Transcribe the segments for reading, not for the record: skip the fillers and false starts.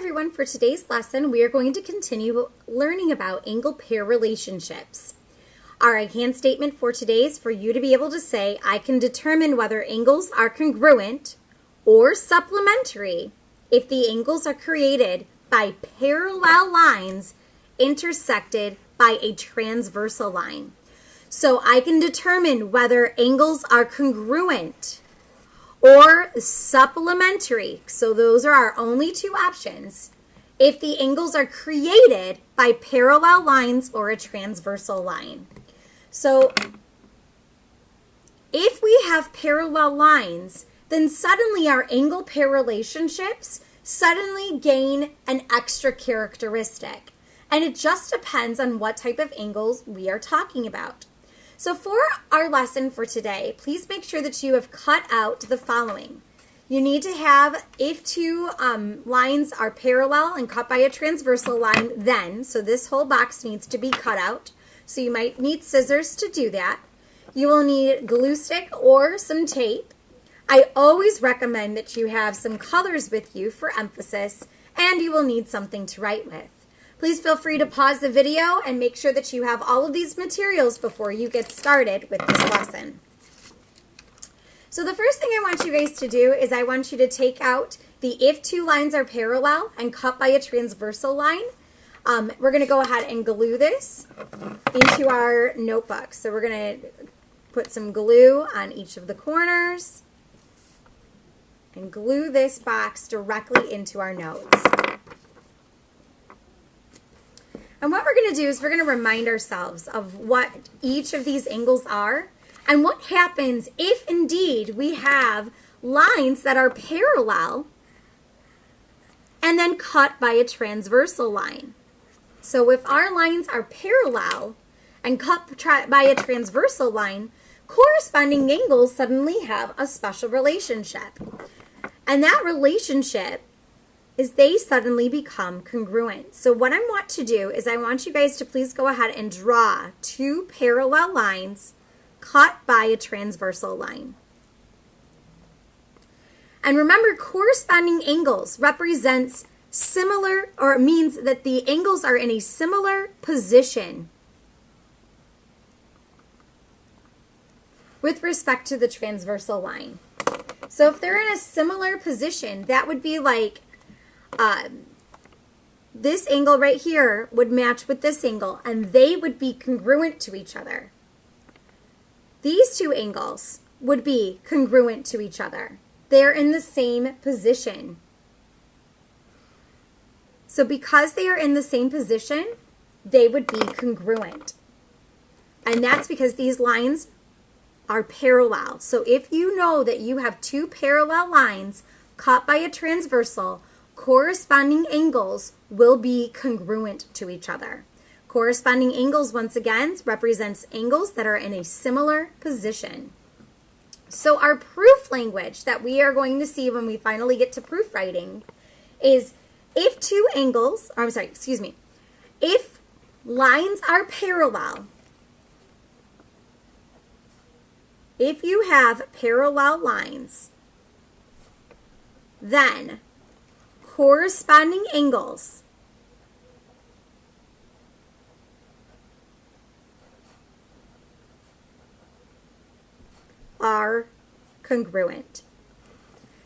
everyone. For today's lesson, we are going to continue learning about angle pair relationships. Our I can statement for today is for you to be able to say, I can determine whether angles are congruent or supplementary if the angles are created by parallel lines intersected by a transversal line. So I can determine whether angles are congruent or supplementary. So those are our only two options. If the angles are created by parallel lines or a transversal line. So if we have parallel lines, then suddenly our angle pair relationships suddenly gain an extra characteristic. And it just depends on what type of angles we are talking about. So for our lesson for today, please make sure that you have cut out the following. You need to have, if two lines are parallel and cut by a transversal line, then, so this whole box needs to be cut out. So you might need scissors to do that. You will need glue stick or some tape. I always recommend that you have some colors with you for emphasis, and you will need something to write with. Please feel free to pause the video and make sure that you have all of these materials before you get started with this lesson. So the first thing I want you guys to do is I want you to take out the if two lines are parallel and cut by a transversal line. We're going to go ahead and glue this into our notebook. So we're going to put some glue on each of the corners and glue this box directly into our notes. And what we're going to do is we're going to remind ourselves of what each of these angles are and what happens if indeed we have lines that are parallel and then cut by a transversal line. So if our lines are parallel and cut by a transversal line, corresponding angles suddenly have a special relationship. And that relationship is they suddenly become congruent. So what I want to do is I want you guys to please go ahead and draw two parallel lines cut by a transversal line. And remember, corresponding angles represents similar, or it means that the angles are in a similar position with respect to the transversal line. So if they're in a similar position, that would be like this angle right here would match with this angle, and they would be congruent to each other. These two angles would be congruent to each other. They're in the same position. So because they are in the same position, they would be congruent. And that's because these lines are parallel. So if you know that you have two parallel lines cut by a transversal, corresponding angles will be congruent to each other. Corresponding angles, once again, represents angles that are in a similar position. So our proof language that we are going to see when we finally get to proof writing is if two angles, or I'm sorry, excuse me, if lines are parallel, if you have parallel lines, then corresponding angles are congruent.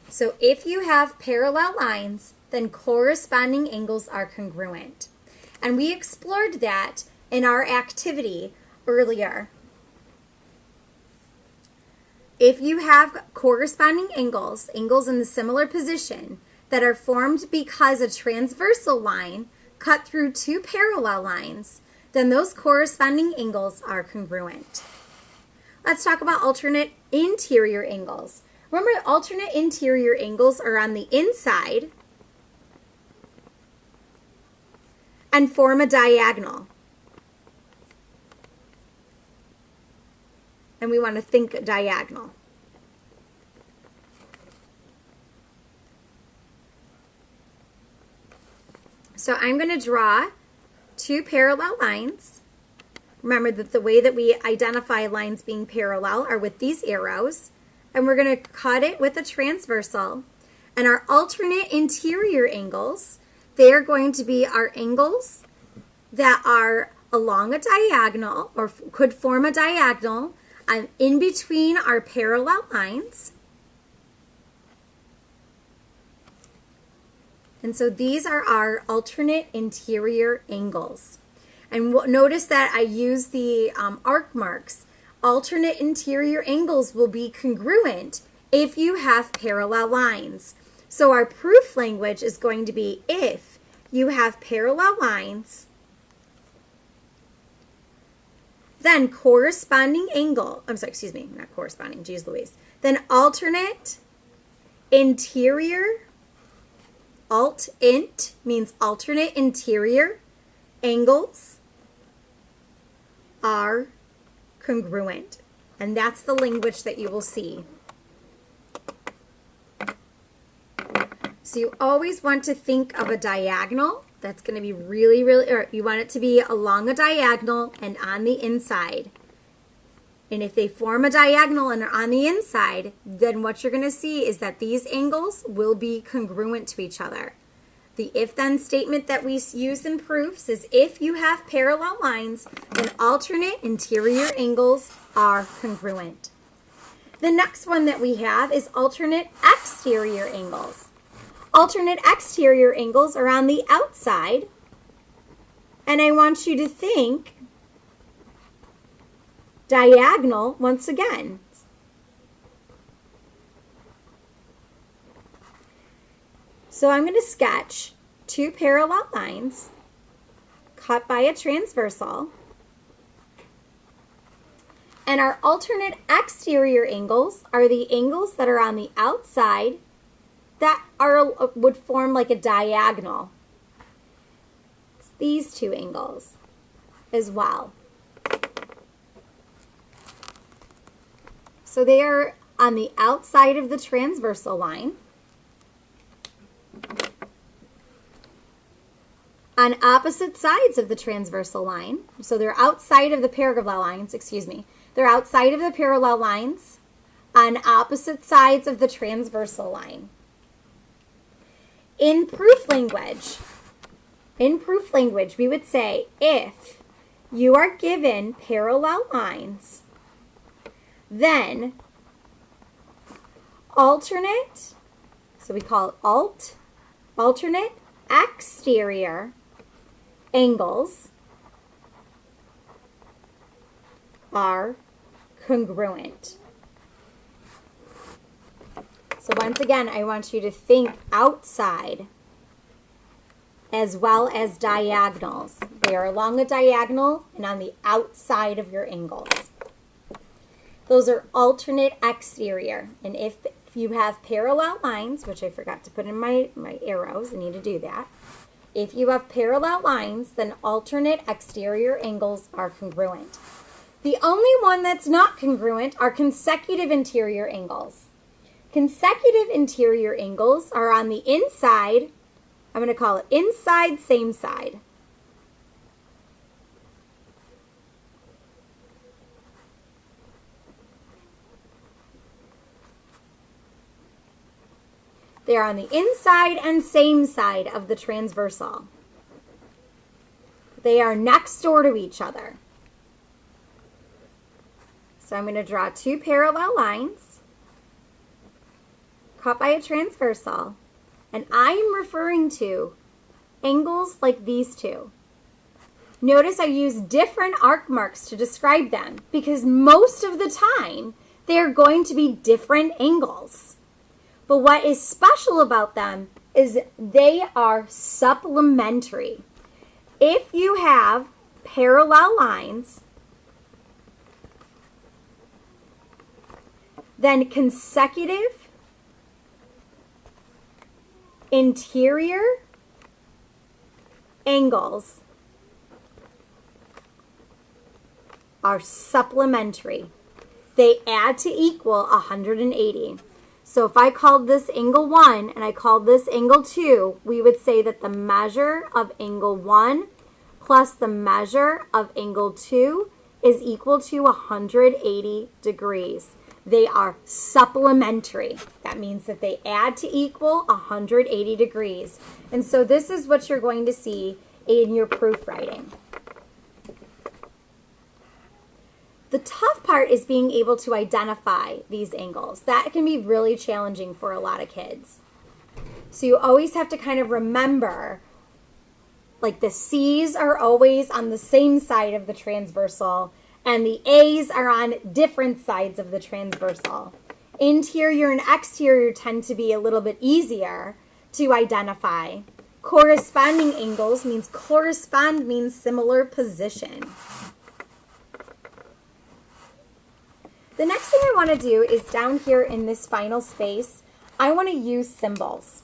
So if you have parallel lines, then corresponding angles are congruent. And we explored that in our activity earlier. If you have corresponding angles in the similar position, that are formed because a transversal line cut through two parallel lines, then those corresponding angles are congruent. Let's talk about alternate interior angles. Remember, alternate interior angles are on the inside and form a diagonal. And we want to think diagonal. So I'm going to draw two parallel lines. Remember that the way that we identify lines being parallel are with these arrows. And we're going to cut it with a transversal. And our alternate interior angles, they're going to be our angles that are along a diagonal or could form a diagonal in between our parallel lines. And so these are our alternate interior angles. And notice that I use the arc marks. Alternate interior angles will be congruent if you have parallel lines. So our proof language is going to be if you have parallel lines, then corresponding angle, not corresponding, geez Louise, then alternate interior, alt-int means alternate interior angles are congruent. And that's the language that you will see. So you always want to think of a diagonal. That's going to be really, or you want it to be along a diagonal and on the inside. And if they form a diagonal and are on the inside, then what you're going to see is that these angles will be congruent to each other. The if-then statement that we use in proofs is if you have parallel lines, then alternate interior angles are congruent. The next one that we have is alternate exterior angles. Alternate exterior angles are on the outside, and I want you to think diagonal once again. So I'm going to sketch two parallel lines cut by a transversal. And our alternate exterior angles are the angles that are on the outside that would form like a diagonal. It's these two angles as well. So they are on the outside of the transversal line. On opposite sides of the transversal line, so they're outside of the parallel lines, They're outside of the parallel lines on opposite sides of the transversal line. In proof language, we would say if you are given parallel lines, then alternate, so we call it alternate exterior angles are congruent. So once again, I want you to think outside as well as diagonals. They are along a diagonal and on the outside of your angles. Those are alternate exterior. And if you have parallel lines, which I forgot to put in my arrows, I need to do that. If you have parallel lines, then alternate exterior angles are congruent. The only one that's not congruent are consecutive interior angles. Consecutive interior angles are on the inside. I'm going to call it inside, same side. They are on the inside and same side of the transversal. They are next door to each other. So I'm going to draw two parallel lines cut by a transversal, and I'm referring to angles like these two. Notice I use different arc marks to describe them because most of the time they're going to be different angles. But what is special about them is they are supplementary. If you have parallel lines, then consecutive interior angles are supplementary. They add to equal 180. So if I called this angle 1 and I called this angle 2, we would say that the measure of angle 1 plus the measure of angle 2 is equal to 180 degrees. They are supplementary. That means that they add to equal 180 degrees. And so this is what you're going to see in your proofwriting. The tough part is being able to identify these angles. That can be really challenging for a lot of kids. So you always have to kind of remember, like the C's are always on the same side of the transversal, and the A's are on different sides of the transversal. Interior and exterior tend to be a little bit easier to identify. Corresponding angles means correspond means similar position. The next thing I want to do is down here in this final space, I want to use symbols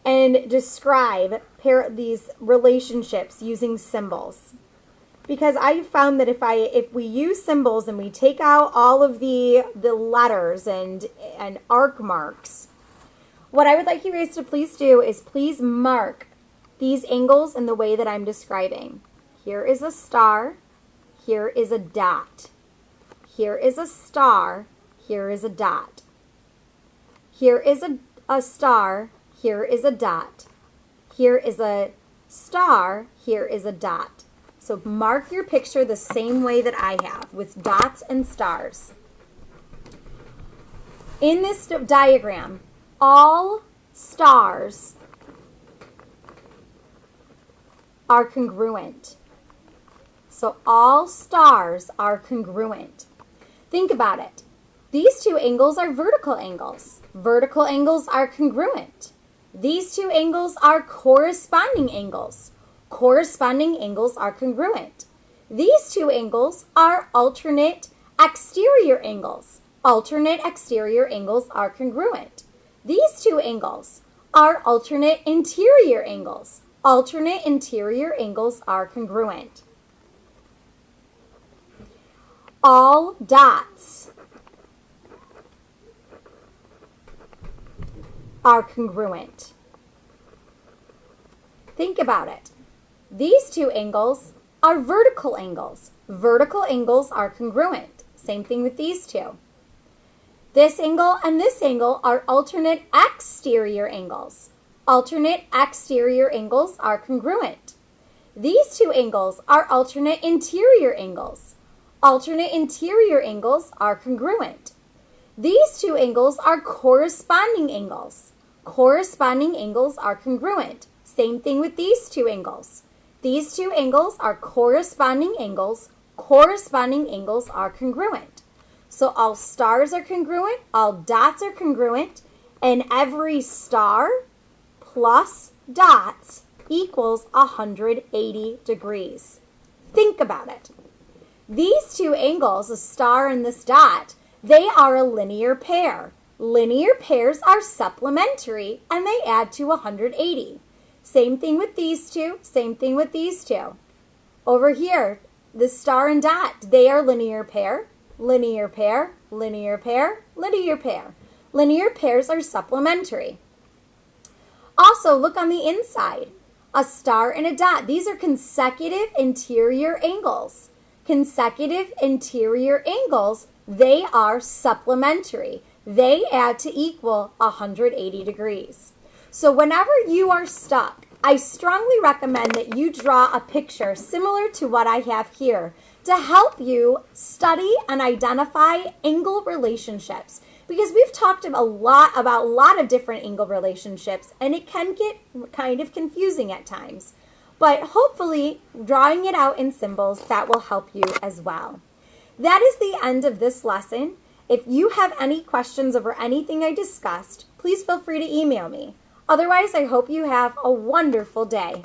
and describe these relationships using symbols. Because I found that if we use symbols and we take out all of the letters and arc marks, what I would like you guys to please do is please mark these angles in the way that I'm describing. Here is a star, here is a dot. Here is a star, here is a dot. Here is a star, here is a dot. Here is a star, here is a dot. So mark your picture the same way that I have, with dots and stars. In this diagram, all stars are congruent. So all stars are congruent. Think about it. These two angles are vertical angles. Vertical angles are congruent. These two angles are corresponding angles. Corresponding angles are congruent. These two angles are alternate exterior angles. Alternate exterior angles are congruent. These two angles are alternate interior angles. Alternate interior angles are congruent. All dots are congruent. Think about it. These two angles are vertical angles. Vertical angles are congruent. Same thing with these two. This angle and this angle are alternate exterior angles. Alternate exterior angles are congruent. These two angles are alternate interior angles. Alternate interior angles are congruent. These two angles are corresponding angles. Corresponding angles are congruent. Same thing with these two angles. These two angles are corresponding angles. Corresponding angles are congruent. So all stars are congruent, all dots are congruent, and every star plus dots equals 180 degrees. Think about it. These two angles, a star and this dot, they are a linear pair. Linear pairs are supplementary and they add to 180. Same thing with these two, same thing with these two. Over here, the star and dot, they are linear pair, linear pair, linear pair, linear pair. Linear pairs are supplementary. Also, look on the inside. A star and a dot, these are consecutive interior angles. Consecutive interior angles, they are supplementary. They add to equal 180 degrees. So whenever you are stuck, I strongly recommend that you draw a picture similar to what I have here to help you study and identify angle relationships. Because we've talked a lot about a lot of different angle relationships, and it can get kind of confusing at times. But hopefully, drawing it out in symbols, that will help you as well. That is the end of this lesson. If you have any questions over anything I discussed, please feel free to email me. Otherwise, I hope you have a wonderful day.